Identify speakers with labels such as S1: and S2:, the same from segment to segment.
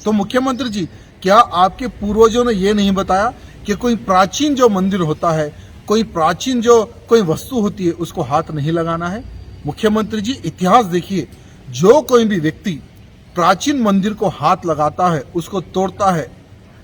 S1: तो मुख्यमंत्री जी, क्या आपके पूर्वजों ने ये नहीं बताया कि कोई प्राचीन जो मंदिर होता है, कोई प्राचीन जो कोई वस्तु होती है, उसको हाथ नहीं लगाना है? मुख्यमंत्री जी, इतिहास देखिए, जो कोई भी व्यक्ति प्राचीन मंदिर को हाथ लगाता है, उसको तोड़ता है,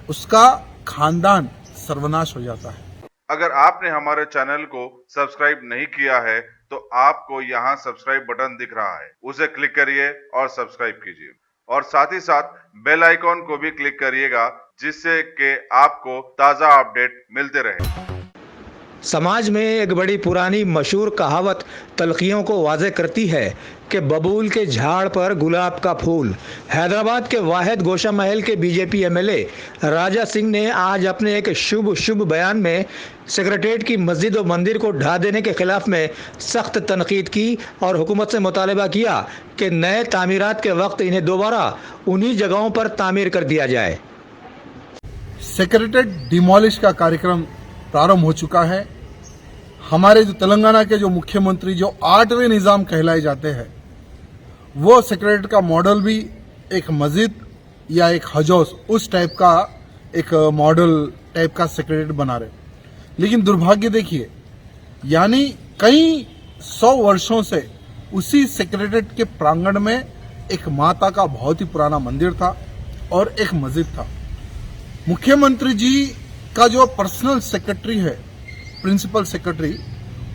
S1: उसका खानदान सर्वनाश हो जाता है।
S2: अगर आपने हमारे चैनल को सब्सक्राइब नहीं किया है तो आपको यहाँ सब्सक्राइब बटन दिख रहा है, उसे क्लिक करिए और सब्सक्राइब कीजिए और साथ ही साथ बेल आइकॉन को भी क्लिक करिएगा, जिससे कि आपको ताज़ा अपडेट मिलते रहे।
S3: समाज में एक बड़ी पुरानी मशहूर कहावत तलखियों को वाज़े करती है कि बबूल के झाड़ पर गुलाब का फूल। हैदराबाद के वाहिद गोशा महल के बीजेपी एमएलए राजा सिंह ने आज अपने एक शुभ बयान में सेक्रेटेरिएट की मस्जिद और मंदिर को ढा देने के खिलाफ में सख्त तनकीद की और हुकूमत से मुतालबा किया कि नए तामीरात के वक्त इन्हें दोबारा उन्हीं जगहों पर तामीर कर दिया जाए।
S1: सेक्रेटेरिएट डिमोलिश का कार्यक्रम प्रारंभ हो चुका है। हमारे जो तेलंगाना के जो मुख्यमंत्री जो 8वें निजाम कहलाए जाते हैं, वो सेक्रेटेरिएट का मॉडल भी एक मस्जिद या एक हजौस उस टाइप का एक मॉडल टाइप का सेक्रेटेरिएट बना रहे। लेकिन दुर्भाग्य देखिए, यानी कई 100 वर्षों से उसी सेक्रेटेरिएट के प्रांगण में एक माता का बहुत ही पुराना मंदिर था और एक मस्जिद था। मुख्यमंत्री जी का जो पर्सनल सेक्रेटरी है, प्रिंसिपल सेक्रेटरी,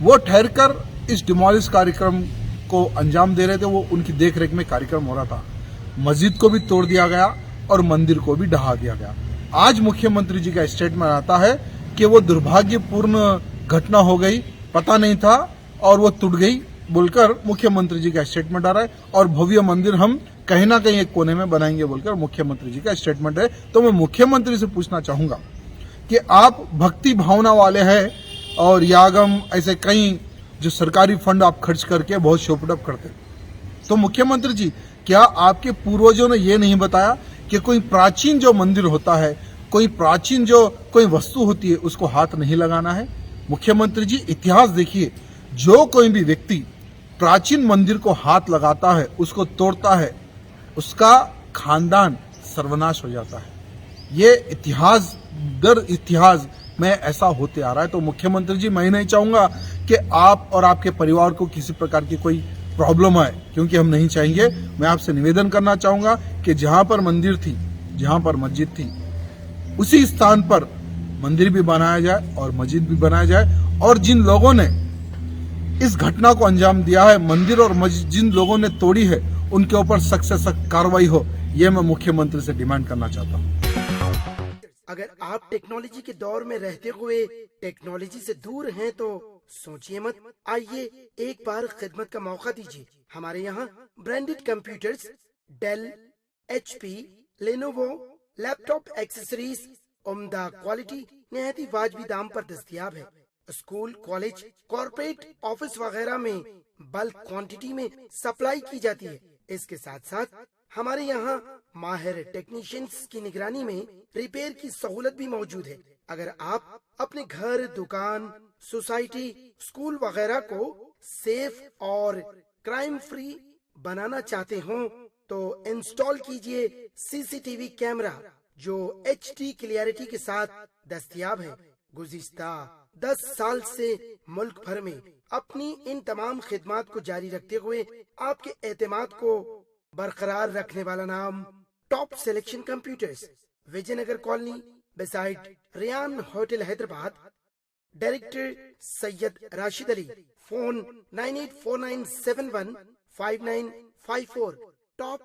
S1: वो ठहरकर इस डिमोलिश कार्यक्रम को अंजाम दे रहे थे। वो उनकी देखरेख में कार्यक्रम हो रहा था। मस्जिद को भी तोड़ दिया गया और मंदिर को भी ढहा दिया गया। आज मुख्यमंत्री जी का स्टेटमेंट आता है कि वो दुर्भाग्यपूर्ण घटना हो गई, पता नहीं था और वो टूट गई, बोलकर मुख्यमंत्री जी का स्टेटमेंट आ रहा है। और भव्य मंदिर हम कहीं ना कहीं एक कोने में बनाएंगे बोलकर मुख्यमंत्री जी का स्टेटमेंट है। तो मैं मुख्यमंत्री से पूछना चाहूंगा कि आप भक्ति भावना वाले हैं और यागम ऐसे कई जो सरकारी फंड आप खर्च करके बहुत शोपटअप करते, तो मुख्यमंत्री जी, क्या आपके पूर्वजों ने ये नहीं बताया कि कोई प्राचीन जो मंदिर होता है, कोई प्राचीन जो कोई वस्तु होती है, उसको हाथ नहीं लगाना है? मुख्यमंत्री जी, इतिहास देखिए, जो कोई भी व्यक्ति प्राचीन मंदिर को हाथ लगाता है, उसको तोड़ता है, उसका खानदान सर्वनाश हो जाता है। ये इतिहास दर इतिहास में ऐसा होते आ रहा है। तो मुख्यमंत्री जी, मैं नहीं चाहूंगा कि आप और आपके परिवार को किसी प्रकार की कोई प्रॉब्लम आए, क्योंकि हम नहीं चाहेंगे। मैं आपसे निवेदन करना चाहूंगा कि जहां पर मंदिर थी, जहां पर मस्जिद थी, उसी स्थान पर मंदिर भी बनाया जाए और मस्जिद भी बनाया जाए। और जिन लोगों ने इस घटना को अंजाम दिया है, मंदिर और मस्जिद जिन लोगों ने तोड़ी है, उनके ऊपर सख्त से सख्त कार्रवाई हो, यह मैं मुख्यमंत्री से डिमांड करना चाहता हूँ।
S4: अगर आप टेक्नोलॉजी के दौर में रहते हुए टेक्नोलॉजी से दूर हैं तो सोचिए मत, आइए एक बार खिदमत का मौका दीजिए। हमारे यहाँ branded computers, Dell, HP, Lenovo, laptop accessories उम्दा क्वालिटी निहायत ही वाजबी दाम पर दस्तयाब है। स्कूल, कॉलेज, कॉर्पोरेट ऑफिस वगैरह में बल्क क्वांटिटी में सप्लाई की जाती है। इसके साथ साथ हमारे यहाँ माहिर टेक्नीशियंस की निगरानी में रिपेयर की सहूलत भी मौजूद है। अगर आप अपने घर, दुकान, सोसाइटी, स्कूल वगैरह को सेफ और क्राइम फ्री बनाना चाहते हो तो इंस्टॉल कीजिए CCTV कैमरा जो HD क्लियरिटी के साथ दस्तयाब है। गुज़िश्ता 10 साल से मुल्क भर में अपनी इन तमाम खिदमात को जारी रखते हुए आपके एतमाद को बरकरार रखने वाला नाम top selection computers, Vijayanagar colony, beside Riyan hotel, Hyderabad. Director Sayyid Rashid Ali. Phone 9849715954। Top